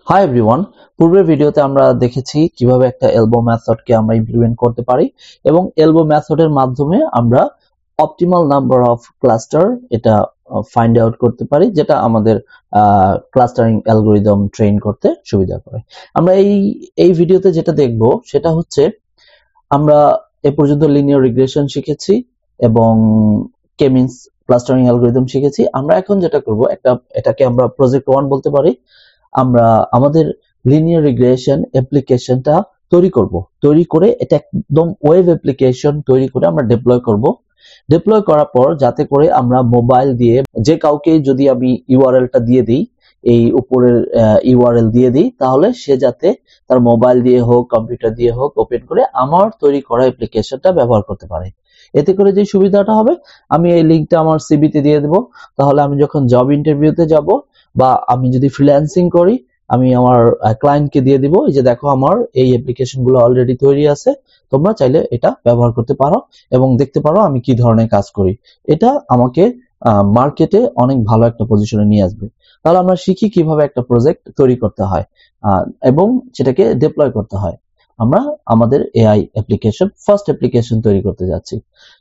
Hi everyone, পূর্বের ভিডিওতে আমরা দেখেছি কিভাবে একটা এলবো মেথডকে আমরা ইমপ্লিমেন্ট করতে পারি এবং এলবো মেথডের মাধ্যমে আমরা অপটিমাল নাম্বার অফ ক্লাস্টার এটা ফাইন্ড আউট করতে পারি, যেটা আমাদের ক্লাস্টারিং অ্যালগরিদম ট্রেন করতে সুবিধা করে। আমরা এই ভিডিওতে যেটা দেখব সেটা হচ্ছে আমরা এ পর্যন্ত লিনিয়ার রিগ্রেশন শিখেছি এবং কে মিনস ক্লাস্টারিং অ্যালগরিদম শিখেছি। আমরা এখন যেটা করব, এটাকে আমরা প্রজেক্ট 1 বলতে পারি। আমরা আমাদের লিনিয়ার রিগ্রেশন অ্যাপ্লিকেশনটা তৈরি করে এটা একদম ওয়েব অ্যাপ্লিকেশন তৈরি করে আমরা ডিপ্লয় করার পর যাতে করে আমরা মোবাইল দিয়ে যে কাউকে যদি আমি ইউআরএলটা দিয়ে দিই, এই উপরের ইউআরএল দিয়ে দিই, তাহলে সে যাতে তার মোবাইল দিয়ে হোক কম্পিউটার দিয়ে হোক ওপেন করে আমার তৈরি করা অ্যাপ্লিকেশনটা ব্যবহার করতে পারে। এতে করে যে সুবিধাটা হবে, আমি এই লিঙ্কটা আমার সিভিতে দিয়ে দেব। তাহলে আমি যখন জব ইন্টারভিউতে যাব বা আমি যদি ফ্রিল্যান্সিং করি, আমি আমার ক্লায়েন্টকে দিয়ে দিব, এই যে দেখো আমার এই অ্যাপ্লিকেশনগুলো অলরেডি তৈরি আছে, তোমরা চাইলে এটা ব্যবহার করতে পারো এবং দেখতে পারো আমি কি ধরনের কাজ করি। এটা আমাকে মার্কেটে অনেক ভালো একটা পজিশনে নিয়ে আসবে। তাহলে আমরা শিখি কিভাবে একটা প্রজেক্ট তৈরি করতে হয় এবং সেটাকে ডিপ্লয় করতে হয়। আমরা আমাদের এআই অ্যাপ্লিকেশন ফার্স্ট অ্যাপ্লিকেশন তৈরি করতে যাচ্ছি।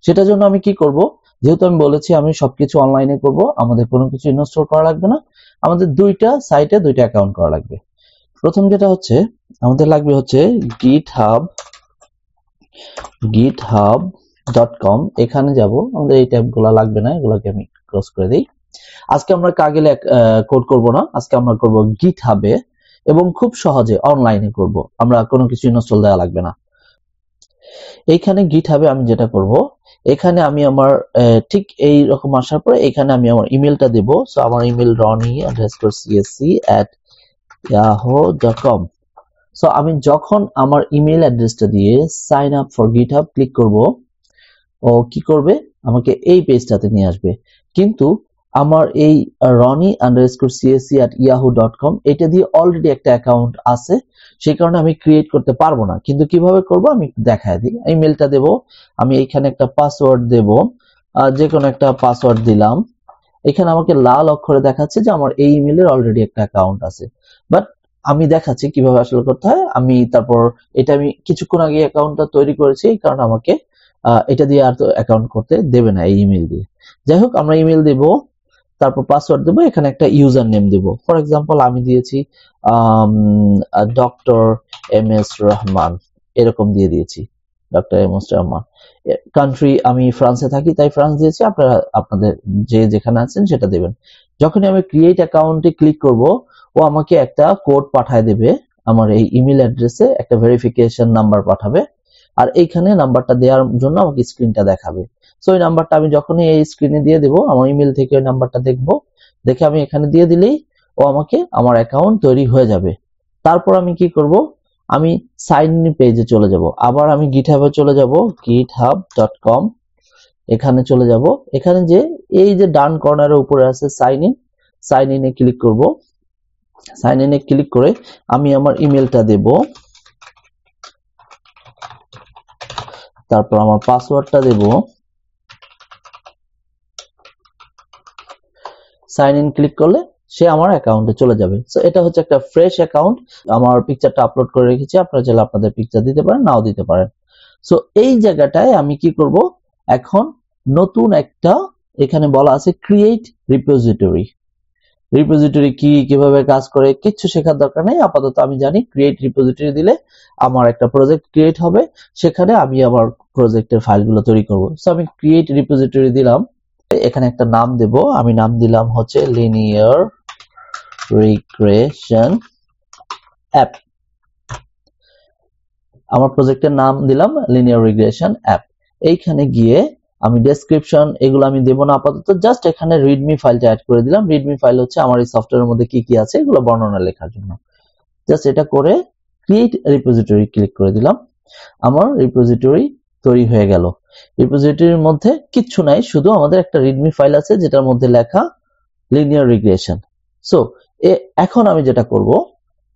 সেটার জন্য আমি কি করব, যেহেতু আমি বলেছি আমি সবকিছু অনলাইনে করব, আমাদের কোনো কিছু ইনস্টল করা লাগবে না, আমাদের দুইটা সাইটে দুইটা অ্যাকাউন্ট করা লাগবে। প্রথম যেটা হচ্ছে আমাদের লাগবে হচ্ছে github.com। এখানে যাব, আমাদের এই ট্যাবগুলো লাগবে না, এগুলোকে আমি ক্লোজ করে দিই। আজকে আমরা কাগেলে কোড করব না, আজকে আমরা করব গিটহাবে এবং খুব সহজে অনলাইনে করব, আমরা কোনো কিছু ইনস্টল দেওয়া লাগবে না। এইখানে গিটহাবে আমি যেটা করব, এখানে আমি আমার ঠিক এই রকম আসার পরে এখানে আমি আমার ইমেলটা দেব। সো আমার ইমেল ronnie_csc@yahoo.com। সো আমি যখন আমার ইমেল অ্যাড্রেসটা দিয়ে sign up for GitHub click করব, ও কি করবে, আমাকে এই পেজটাতে নিয়ে আসবে। কিন্তু আমার এই ronnie_csc@yahoo.com এটা দিয়ে অলরেডি একটা অ্যাকাউন্ট আছে, সেই কারণে আমি ক্রিয়েট করতে পারবো না। কিন্তু কিভাবে করব আমি দেখায় দিই। ইমেলটা দেব, আমি এখানে একটা পাসওয়ার্ড দেব, যে কোনো একটা পাসওয়ার্ড দিলাম। এখানে আমাকে লাল অক্ষরে দেখাচ্ছে যে আমার এই ইমেলের অলরেডি একটা অ্যাকাউন্ট আছে, বাট আমি দেখাচ্ছি কিভাবে আসলে করতে হয়। এটা আমি কিছুক্ষণ আগে অ্যাকাউন্টটা তৈরি করেছি, এই কারণে আমাকে এটা দিয়ে আর তো অ্যাকাউন্ট করতে দেবে না এই ইমেল দিয়ে। যাই হোক, আমরা ইমেল দেব, তারপর পাসওয়ার্ড দেবো, এখানে একটা ইউজার নেম দেবো। ফর এক্সাম্পল আমি দিয়েছি ডক্টর এম এস রহমান, এরকম দিয়ে দিয়েছি doctor M S Rahman. Country আমি ফ্রান্সে থাকি তাই ফ্রান্স দিয়েছি, আপনারা আপনাদের যেখানে আছেন সেটা দেবেন। যখনই আমি ক্রিয়েট অ্যাকাউন্টে ক্লিক করব, ও আমাকে একটা কোড পাঠায় দেবে, আমার এই ইমেল অ্যাড্রেসে একটা ভেরিফিকেশন নাম্বার পাঠাবে, আর এইখানে নাম্বারটা দেওয়ার জন্য আমাকে স্ক্রিনটা দেখাবে। সো এই নাম্বারটা আমি যখনই এই স্ক্রিনে দিয়ে দেবো, আমার ইমেল থেকে ওই নাম্বারটা দেখে আমি এখানে দিয়ে দিলেই ও আমাকে আমার অ্যাকাউন্ট তৈরি হয়ে যাবে। তারপর আমি কি করব, আমি সাইন ইন পেজে চলে যাব, আবার আমি গিটহাবে চলে যাব, github.com এখানে চলে যাব। এখানে যে এই যে ডান কর্নারের উপরে আছে সাইন ইনে ক্লিক করব। সাইন ইনে ক্লিক করে আমি আমার ইমেলটা দেব, তারপর আমার পাসওয়ার্ডটা দেব, সাইন ইন ক্লিক করলে সে আমার অ্যাকাউন্টে চলে যাবে। সো এটা হচ্ছে একটা ফ্রেশ অ্যাকাউন্ট, আমার পিকচারটা আপলোড করে রেখেছি, আপনারা চাইলে আপনাদের পিকচার দিতে পারেন, নাও দিতে পারেন। সো এই জায়গাটায় আমি কি করব, এখন নতুন একটা এখানে বলা আছে ক্রিয়েট রিপোজিটরি। রিপোজিটরি কিভাবে কাজ করে কিচ্ছু শেখার দরকার নেই, আপাতত আমি জানি ক্রিয়েট রিপোজিটরি দিলে আমার একটা প্রজেক্ট ক্রিয়েট হবে, সেখানে আমি আমার প্রজেক্টের ফাইলগুলো তৈরি করব। সো আমি ক্রিয়েট রিপোজিটরি দিলাম, এখানে একটা নাম দেব, আমি নাম দিলাম হচ্ছে লিনিয়ার রিগ্রেশন অ্যাপ। আমার প্রজেক্টের নাম দিলাম লিনিয়ার রিগ্রেশন অ্যাপ। এইখানে গিয়ে আমি ডেসক্রিপশন এগুলো আমি দেব না আপাতত, জাস্ট এখানে রিডমি ফাইলটা অ্যাড করে দিলাম। রিডমি ফাইল হচ্ছে আমার এই সফটওয়্যারের মধ্যে কি কি আছে এগুলো বর্ণনা লেখার জন্য। জাস্ট এটা করে ক্রিয়েট রিপোজিটরি ক্লিক করে দিলাম, আমার রিপোজিটরি তৈরি হয়ে গেল। রিপোজিটরির মধ্যে কিচ্ছু নাই, শুধু আমাদের একটা রিডমি ফাইল আছে যেটার মধ্যে লেখা লিনিয়ার রিগ্রেশন। সো এখন আমি যেটা করব,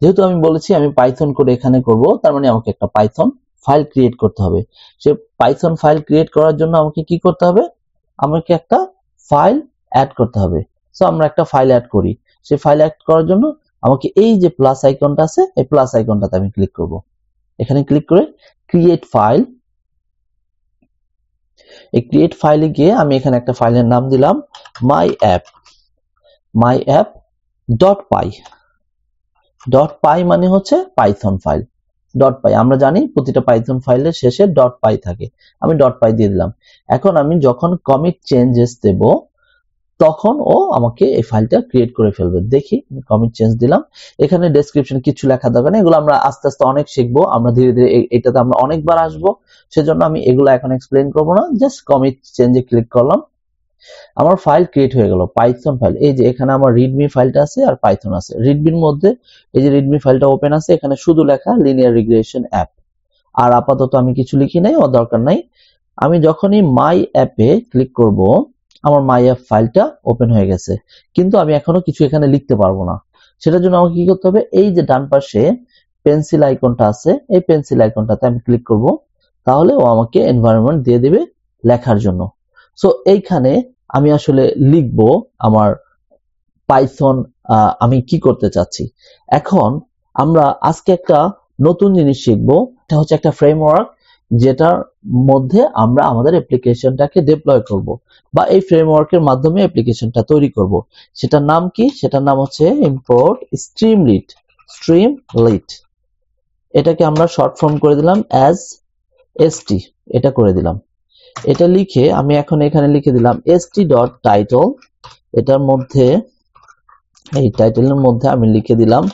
যেহেতু আমি বলেছি আমি পাইথন কোড এখানে করব, তার মানে আমাকে একটা পাইথন ফাইল ক্রিয়েট করতে হবে। সে পাইথন ফাইল ক্রিয়েট করার জন্য আমাকে কি করতে হবে, আমাকে একটা ফাইল অ্যাড করতে হবে। সো আমরা একটা ফাইল অ্যাড করি, সেই ফাইল অ্যাড করার জন্য আমাকে এই যে প্লাস আইকনটা আছে এই প্লাস আইকনটাতে আমি ক্লিক করব। এখানে ক্লিক করে ক্রিয়েট ফাইল, এই ক্রিয়েট ফাইলে গিয়ে আমি এখানে একটা ফাইলের নাম দিলাম my app dot py. Dot py মানে হচ্ছে পাইথন ফাইল। ডট পাই আমরা জানি প্রতিটা পাইথন ফাইলের শেষে ডট পাই থাকে, আমি ডট পাই দিয়ে দিলাম। এখন আমি যখন কমিট চেঞ্জেস দেব তখন ও আমাকে এই ফাইলটা ক্রিয়েট করে ফেলবে। দেখি কমিট চেঞ্জ দিলাম, এখানে ডেসক্রিপশন কিছু লেখা দরকার নেই, এগুলো আমরা আস্তে আস্তে অনেক শিখবো, আমরা ধীরে ধীরে এটাতে আমরা অনেকবার আসবো, সেজন্য আমি এগুলো এখন এক্সপ্লেইন করবো না। জাস্ট কমিট চেঞ্জে ক্লিক করলাম, আমার ফাইল ক্রিয়েট হয়ে গেল, পাইথন ফাইল। এই যে এখানে আমার রিডমি ফাইলটা আছে আর পাইথন আছে। রিডমির মধ্যে এই যে রিডমি ফাইলটা ওপেন আছে, এখানে শুধু লেখা লিনিয়ার রিগ্রেশন অ্যাপ, আর আপাতত আমি কিছু লিখি নাই, ও দরকার নাই। আমি যখনই মাই অ্যাপে ক্লিক করব আমার মাই অ্যাপ ফাইলটা ওপেন হয়ে গেছে, কিন্তু আমি এখনো কিছু এখানে লিখতে পারবো না। সেটার জন্য আমাকে কি করতে হবে, এই যে ডান পাশে পেন্সিল আইকনটা আছে এই পেন্সিল আইকনটাতে আমি ক্লিক করব, তাহলে ও আমাকে এনভায়রনমেন্ট দিয়ে দেবে লেখার জন্য। সো এইখানে আমি আসলে লিখব আমার পাইথন আমি কি করতে চাচ্ছি। এখন আমরা আজকে একটা নতুন জিনিস শিখবো, এটা হচ্ছে একটা ফ্রেমওয়ার্ক যেটার মধ্যে আমরা আমাদের অ্যাপ্লিকেশনটাকে ডিপ্লয় করব, বা এই ফ্রেমওয়ার্কের মাধ্যমে অ্যাপ্লিকেশনটা তৈরি করব। সেটার নাম কি, সেটার নাম হচ্ছে ইম্পোর্ট স্ট্রিমলিট। এটাকে আমরা শর্ট ফর্ম করে দিলাম অ্যাজ এসটি, এটা করে দিলাম। এটা লিখে আমি এখন এখানে লিখে দিলাম st.title, এটার মধ্যে এই টাইটেলের মধ্যে আমি লিখে দিলাম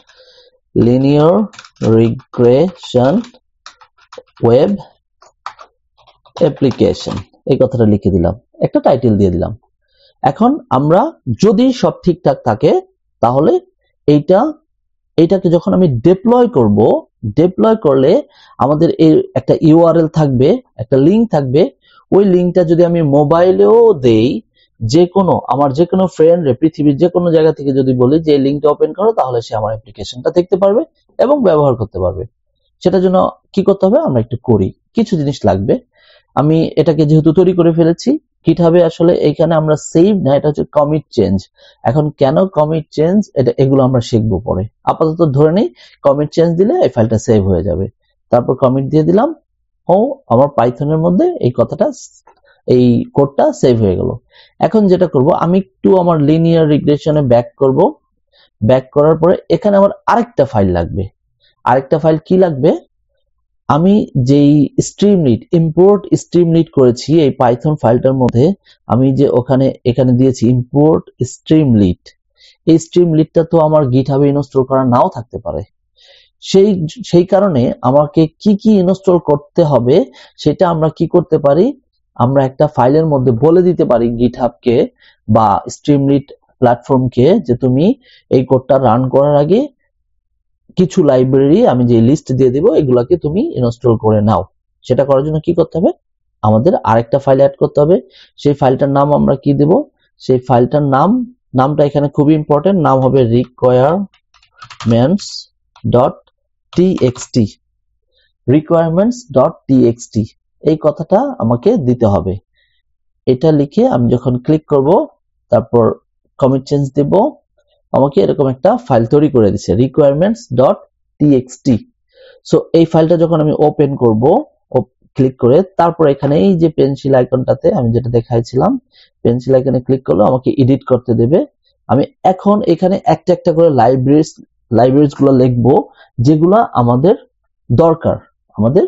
লিনিয়ার রিগ্রেশন ওয়েব অ্যাপ্লিকেশন, এই কথাটা লিখে দিলাম, একটা টাইটেল দিয়ে দিলাম। এখন আমরা যদি সব ঠিকঠাক থাকে তাহলে এইটাকে যখন আমি ডিপ্লয় করব, ডিপ্লয় করলে আমাদের এই একটা ইউআরএল থাকবে, একটা লিংক থাকবে। ওই লিংকটা যদি আমি মোবাইলেও দেই, আমার যে কোনো ফ্রেন্ড পৃথিবীর যে কোনো জায়গা থেকে যদি বলি যে লিংকটা ওপেন করো, তাহলে সে আমার অ্যাপ্লিকেশনটা দেখতে পারবে এবং ব্যবহার করতে পারবে। সেটার জন্য কি করতে হবে, আমরা একটু করি, কিছু জিনিস লাগবে। আমি এটাকে যেহেতু তৈরি করে ফেলেছি GitHub-এ, আসলে এখানে আমরা সেভ না, এটা হচ্ছে কমিট চেঞ্জ। এখন কেন কমিট চেঞ্জ, এগুলো আমরা শিখবো পরে। আপাতত ধরে নেই কমিট চেঞ্জ দিলে এই ফাইলটা সেভ হয়ে যাবে। তারপর কমিট দিয়ে দিলাম, ও আমার পাইথনের মধ্যে এই কোডটা সেভ হয়ে গেল। এখন যেটা করব, আমি একটু আমার লিনিয়ার রিগ্রেশনে ব্যাক করব। ব্যাক করার পরে এখানে আমার আরেকটা ফাইল লাগবে। আরেকটা ফাইল কি লাগবে, আমি যেই স্ট্রিমলিট ইম্পোর্ট স্ট্রিমলিট করেছি এই পাইথন ফাইলটার মধ্যে, আমি যে এখানে দিয়েছি ইম্পোর্ট স্ট্রিমলিট, এই স্ট্রিমলিটটা তো আমার গিটহাবে ইনস্টল করা নাও থাকতে পারে। সেই কারণে আমাকে কি কি ইনস্টল করতে হবে সেটা আমরা কি করতে পারি, আমরা একটা ফাইলের মধ্যে বলে দিতে পারি গিটহাবকে বা স্ট্রিমলিট প্ল্যাটফর্মকে যে তুমি এই কোডটা রান করার আগে কিছু লাইব্রেরি আমি যে লিস্ট দিয়ে দিব এগুলাকে তুমি ইনস্টল করে নাও। সেটা করার জন্য কি করতে হবে, আমাদের আরেকটা ফাইল অ্যাড করতে হবে। সেই ফাইলটার নাম আমরা কি দেব, সেই ফাইলটার নামটা এখানে খুবই ইম্পর্টেন্ট, নাম হবে requirements.txt। এই কথাটা আমাকে দিতে হবে। এটা লিখে আমি যখন ক্লিক করব, তারপর কমিট চেঞ্জ দেব, আমাকে এরকম একটা ফাইল তৈরি করে দিচ্ছে requirements.txt। সো এই ফাইলটা যখন আমি ওপেন করব ক্লিক করে, তারপর এখানে এই যে পেন্সিল আইকনটাতে আমি যেটা দেখাইছিলাম, পেন্সিল আইকনে ক্লিক করলে আমাকে এডিট করতে দেবে। আমি এখন এখানে একটা একটা করে লাইব্রেরিজ গুলো লিখবো যেগুলো আমাদের দরকার। আমাদের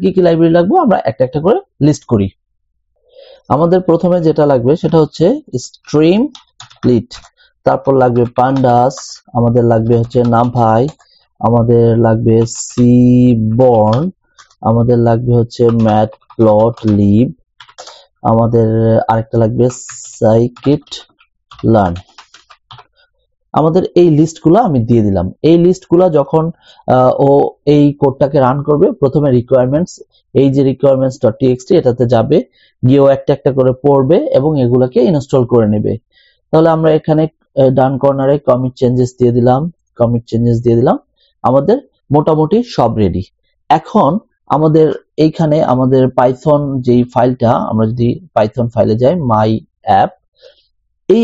কি কি লাইব্রেরি লাগবে আমরা একটা একটা করে লিস্ট করি। আমাদের প্রথমে যেটা লাগবে সেটা হচ্ছে স্ট্রিমলিট, তারপর লাগবে পান্ডাস, আমাদের লাগবে হচ্ছে নামভাই, আমাদের লাগবে সিবর্ন, আমাদের লাগবে হচ্ছে ম্যাটপ্লটলিব, আমাদের আরেকটা লাগবে scikit-learn। আমাদের এই লিস্টগুলো আমি দিয়ে দিলাম। এই লিস্টগুলো যখন ও এই কোডটাকে রান করবে, প্রথমে রিকোয়ারমেন্টস, এই যে requirements.txt এটাতে যাবে, গিয়ে ও একটা একটা করে পড়বে এবং এগুলোকে ইনস্টল করে নেবে। তাহলে আমরা এখানে ডান কর্নারে কমিট চেঞ্জেস দিয়ে দিলাম, আমাদের মোটামুটি সব রেডি। এখন আমাদের এইখানে আমাদের পাইথন যেই ফাইলটা, আমরা যদি পাইথন ফাইলে যাই মাই অ্যাপ, এই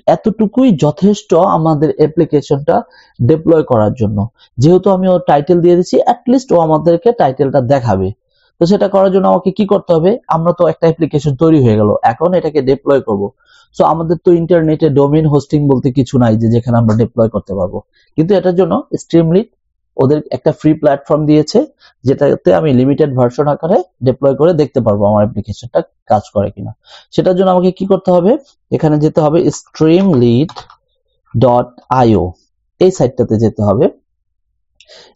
এতটুকুই যথেষ্ট আমাদের অ্যাপ্লিকেশনটা ডিপ্লয় করার জন্য। যেহেতু আমি ওর টাইটেল দিয়ে দিচ্ছি, অ্যাটলিস্ট ও আমাদেরকে টাইটেলটা দেখাবে। তো সেটা করার জন্য আমাকে কি করতে হবে, আমরা তো একটা অ্যাপ্লিকেশন তৈরি হয়ে গেল, এখন এটাকে ডিপ্লয় করব। সো আমাদের তো ইন্টারনেটে ডোমেইন হোস্টিং বলতে কিছু নাই যে যেখানে আমরা ডিপ্লয় করতে পারবো, কিন্তু এটার জন্য স্ট্রিমলিট ওদের একটা ফ্রি প্ল্যাটফর্ম দিয়েছে, যেটাতে আমি লিমিটেড ভার্সন আকারে ডিপ্লয় করে দেখতে পারবো আমার অ্যাপ্লিকেশনটা কাজ করে কিনা। সেটার জন্য আমাকে কি করতে হবে, এখানে যেতে হবে streamlit.io, এই সাইটটাতে যেতে হবে।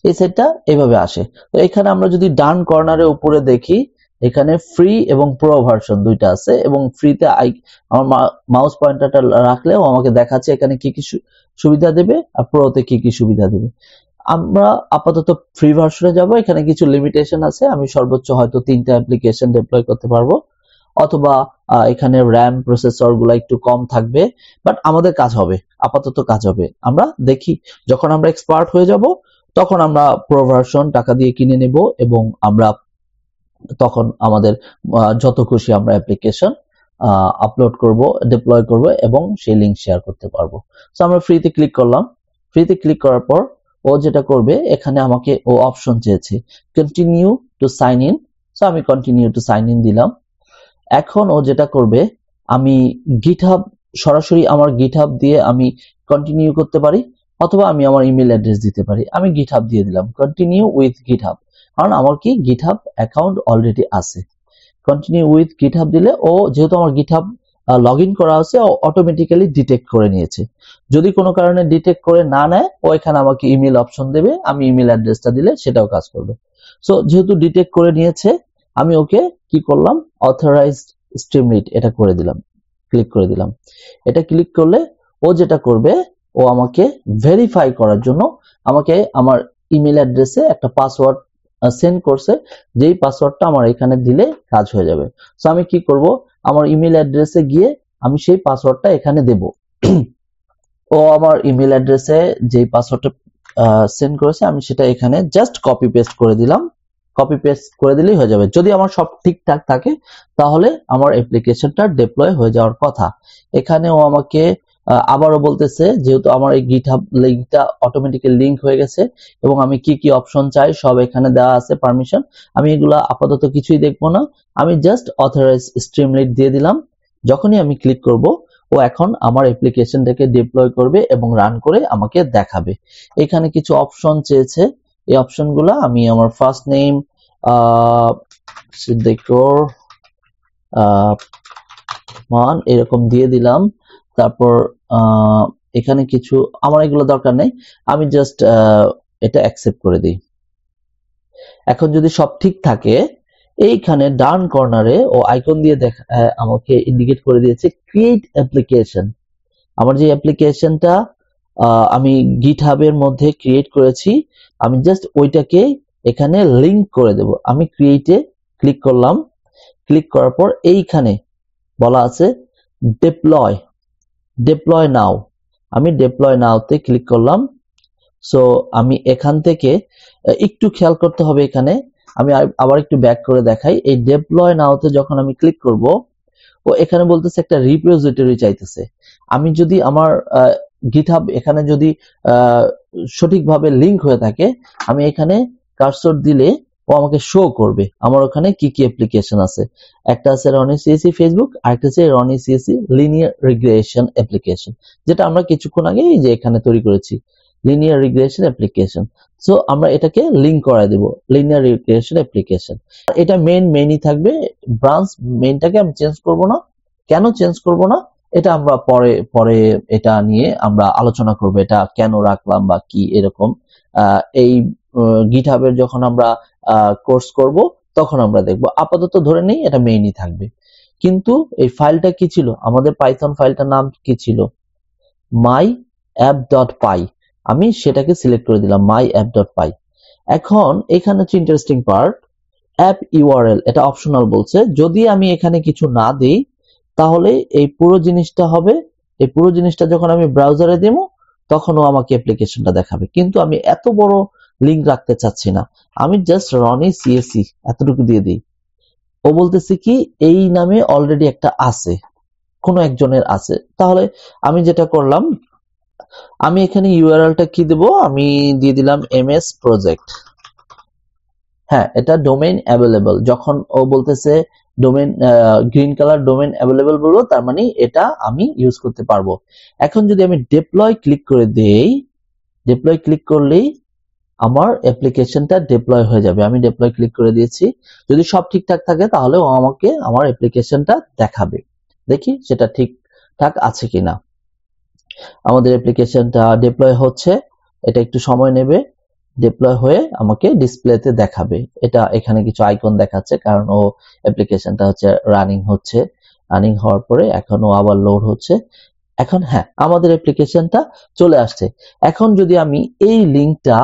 এই সাইটটা এইভাবে আসে। তো এখানে আমরা যদি ডান কর্নারে উপরে দেখি, এখানে ফ্রি এবং প্রো ভার্সন দুইটা আছে, এবং ফ্রিতে আমার মাউস পয়েন্টারটা রাখলেও আমাকে দেখাচ্ছে এখানে কি কি সুবিধা দেবে আর প্রোতে কি কি সুবিধা দেবে। আমরা আপাতত ফ্রি ভার্সনে যাব। এখানে কিছু লিমিটেশন আছে, আমি সর্বোচ্চ হয়তো 3টা অ্যাপ্লিকেশন ডিপ্লয় করতে পারবো, অথবা এখানে র্যাম প্রসেসর গুলা একটু কম থাকবে, বাট আমাদের কাজ হবে, আপাতত কাজ হবে। আমরা দেখি যখন আমরা এক্সপার্ট হয়ে যাব তখন আমরা প্রো ভার্সন টাকা দিয়ে কিনে নেব, এবং আমরা তখন আমাদের যত খুশি আমরা অ্যাপ্লিকেশন আপলোড করব, ডিপ্লয় করব এবং সেই লিংক শেয়ার করতে পারবো। সো আমরা ফ্রিতে ক্লিক করলাম। ফ্রিতে ক্লিক করার পর ও যেটা করবে, এখানে আমাকে ও অপশন চেয়েছে continue to sign in. So আমি কন্টিনিউ টু সাইন ইন দিলাম। এখন ও যেটা করবে, আমি গিটহাব সরাসরি আমার গিটহাব দিয়ে আমি কন্টিনিউ করতে পারি, অথবা আমি আমার ইমেল অ্যাড্রেস দিতে পারি। আমি গিটহাব দিয়ে দিলাম, কন্টিনিউ উইথ গিটহাব, কারণ আমার কি গিটহাব অ্যাকাউন্ট অলরেডি আছে। কন্টিনিউ উইথ গিটহাব দিলে ও যেহেতু আমার গিটহাব লগ ইন করা আছে, ও অটোমেটিক্যালি ডিটেক্ট করে নিয়েছে। যদি কোনো কারণে ডিটেক্ট করে না নেয়, ও এখানে আমাকে ইমেল অপশন দেবে, আমি ইমেল অ্যাড্রেসটা দিলে সেটাও কাজ করবে। সো যেহেতু ডিটেক্ট করে নিয়েছে, আমি ওকে কি করলাম, অথরাইজড স্ট্রিমলিট এটা করে দিলাম, ক্লিক করে দিলাম। এটা ক্লিক করলে ও যেটা করবে, ও আমাকে ভেরিফাই করার জন্য আমাকে আমার ইমেল অ্যাড্রেসে একটা পাসওয়ার্ড সেন্ড করছে, যেই পাসওয়ার্ডটা আমার এখানে দিলে কাজ হয়ে যাবে। সো আমি কি করব, আমার ইমেল অ্যাড্রেসে গিয়ে আমি সেই পাসওয়ার্ডটা এখানে দেব। ও আমার ইমেল অ্যাড্রেসে যেই পাসওয়ার্ডটা সেন্ড করেছে, আমি সেটা এখানে জাস্ট কপি পেস্ট করে দিলাম। কপি পেস্ট করে দিলেই হয়ে যাবে। যদি আমার সব ঠিকঠাক থাকে তাহলে আমার অ্যাপ্লিকেশনটা ডিপ্লয় হয়ে যাওয়ার কথা। এখানে ও আমাকে আবারও বলতেছে, যেহেতু আমার এই গিটহাব লিংকটা অটোমেটিক্যালি লিংক হয়ে গেছে এবং আমি কি কি অপশন চাই সব এখানে দেওয়া আছে পারমিশন, আমি এগুলা আপাতত কিছুই দেখবো না, আমি জাস্ট অথরাইজ স্ট্রিমলিট দিয়ে দিলাম। যখনই আমি ক্লিক করব, ও এখন আমার অ্যাপ্লিকেশনটাকে ডিপ্লয় করবে এবং রান করে আমাকে দেখাবে। এখানে কিছু অপশন চেয়েছে, এই অপশনগুলো আমি আমার ফার্স্ট নেম সিদ্দিকুর মান এরকম দিয়ে দিলাম। তারপর এখানে কিছু আমার এগুলো দরকার নেই, আমি জাস্ট এটা অ্যাকসেপ্ট করে দিই। এখন যদি সব ঠিক থাকে, এইখানে ডান কর্নারে ও আইকন দিয়ে আমাকে ইন্ডিকেট করে দিয়েছে ক্রিয়েট অ্যাপ্লিকেশন। আমার যে অ্যাপ্লিকেশনটা আমি গিটহাবের মধ্যে ক্রিয়েট করেছি, আমি জাস্ট ওইটাকে এখানে লিংক করে দেব। আমি ক্রিয়েটে ক্লিক করলাম। ক্লিক করার পর এইখানে বলা আছে ডিপ্লয় নাও, আমি ডিপ্লয় নাওতে ক্লিক করলাম। সো আমি এখান থেকে একটু খেয়াল করতে হবে, এখানে আমি আবার একটু ব্যাক করে দেখাই। এই ডিপ্লয় নাওতে যখন আমি ক্লিক করব, ও এখানে বলতেছে একটা রিপোজিটরি চাইতেছে। আমি যদি আমার গিটহাব এখানে যদি সঠিকভাবে লিংক হয়ে থাকে, আমি এখানে কার্সর দিলে ও আমাকে শো করবে আমার ওখানে কি কি অ্যাপ্লিকেশন আছে। একটা আছে রনি সিএসি ফেসবুক, আরেকটা আছে Ronnie CSC linear regression application, যেটা আমরা কিছুক্ষণ আগে এই যে এখানে তৈরি করেছি, লিনিয়ার রিগ্রেশন অ্যাপ্লিকেশন। সো আমরা এটাকে লিংক করায় দেব, লিনিয়ার রিগ্রেশন অ্যাপ্লিকেশন। এটা মেইনই থাকবে, ব্রাঞ্চ মেইনটাকে আমি চেঞ্জ করব না। কেন চেঞ্জ করব না, এটা আমরা পরে এটা নিয়ে আমরা আলোচনা করব, এটা কেন রাখলাম বা কি এরকম। এই গিটহাবের যখন আমরা কোর্স করব তখন আমরা দেখব। আপাতত ধরে নেই এটা মেইনই থাকবে। কিন্তু এই ফাইলটা কি ছিল, আমাদের পাইথন ফাইলটার নাম কি ছিল, myapp.py। আমি সেটাকে সিলেক্ট করে দিলাম myapp.py। এখন এখানে হচ্ছে ইন্টারেস্টিং পার্ট, অ্যাপ ইউআরএল এটা অপশনাল বলছে। যদি আমি এখানে কিছু না দেই তাহলে এই পুরো জিনিসটা হবে, এই পুরো জিনিসটা যখন আমি ব্রাউজারে দেব তখনও আমাকে অ্যাপ্লিকেশনটা দেখাবে, কিন্তু আমি এত বড় লিংক রাখতে চাচ্ছি না। আমি জাস্ট রনি সিএসি এতটুকু দিয়ে দিই। ও বলতেছে কি এই নামে অলরেডি একটা আছে, কোনো একজনের আছে। তাহলে আমি যেটা করলাম, আমি এখানে ইউআরএলটা কি দেব, আমি দিয়ে দিলাম এমএস প্রজেক্ট। হ্যাঁ, এটা ডোমেইন অ্যাভেলেবল। যখন ও বলতেছে domain green colour domain available বলবো, তার মানে এটা আমি ইউজ করতে পারবো। এখন যদি আমি ডিপ্লয় ক্লিক করে দেই, ডিপ্লয় ক্লিক করলেই আমার অ্যাপ্লিকেশনটা ডিপ্লয় হয়ে যাবে। আমি ডিপ্লয় ক্লিক করে দিয়েছি। যদি সব ঠিকঠাক থাকে তাহলে ও আমাকে আমার অ্যাপ্লিকেশনটা দেখাবে। দেখি সেটা ঠিকঠাক আছে কিনা। আমাদের অ্যাপ্লিকেশনটা ডিপ্লয় হচ্ছে, এটা একটু সময় নেবে। ডিপ্লয় হয়ে আমাকে ডিসপ্লেতে দেখাবে। এটা এখানে কিছু আইকন দেখাচ্ছে, কারণ ও অ্যাপ্লিকেশনটা হচ্ছে রানিং হচ্ছে। রানিং হওয়ার পরে এখনো আবার লোড হচ্ছে। এখন হ্যাঁ, আমাদের অ্যাপ্লিকেশনটা চলে আসছে। এখন যদি আমি এই লিঙ্কটা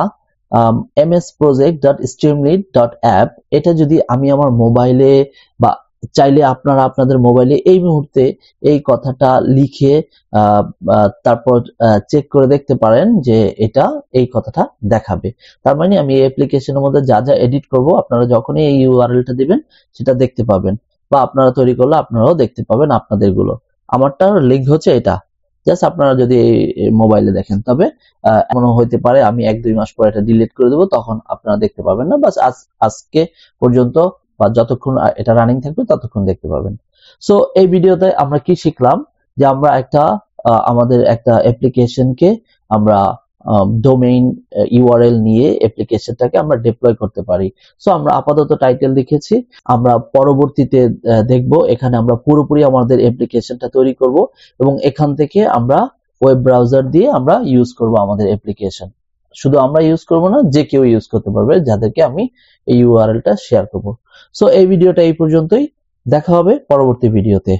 msproject.streamlit.app এটা যদি আমি আমার মোবাইলে, বা চাইলে আপনারা আপনাদের মোবাইলে এই মুহূর্তে এই কথাটা লিখে তারপর চেক করে দেখতে পারেন যে এটা এই কথাটা দেখাবে। তার মানে আমি এই অ্যাপ্লিকেশনের মধ্যে যা যা এডিট করব, আপনারা যখনই এই ইউআরএলটা দিবেন সেটা দেখতে পাবেন, বা আপনারা তৈরি করলে আপনারাও দেখতে পাবেন আপনাদেরগুলো। আমারটার লিঙ্ক হচ্ছে এটা। জাস্ট আপনারা যদি মোবাইলে দেখেন, তবে এমনও হইতে পারে আমি 1-2 মাস পর এটা ডিলিট করে দেবো, তখন আপনারা দেখতে পাবেন না। বাস আজকে পর্যন্ত বা যতক্ষণ এটা রানিং থাকবে ততক্ষণ দেখতে পাবেন। সো এই ভিডিওতে আমরা কি শিখলাম, যে আমরা আমাদের একটা অ্যাপ্লিকেশনকে আমরা ডোমেইন ইউআরএল নিয়ে অ্যাপ্লিকেশনটাকে আমরা ডিপ্লয় করতে পারি। সো আমরা আপাতত টাইটেল লিখেছি, আমরা পরবর্তীতে দেখব এখানে আমরা পুরোপুরি আমাদের অ্যাপ্লিকেশনটা তৈরি করব, এবং এখান থেকে আমরা ওয়েব ব্রাউজার দিয়ে আমরা ইউজ করব আমাদের অ্যাপ্লিকেশন। শুধু আমরা ইউজ করব না, যে কেউ ইউজ করতে পারবে, যাদেরকে আমি এই ইউআরএলটা শেয়ার করব। সো এই ভিডিওটা এই পর্যন্তই, দেখা হবে পরবর্তী ভিডিওতে।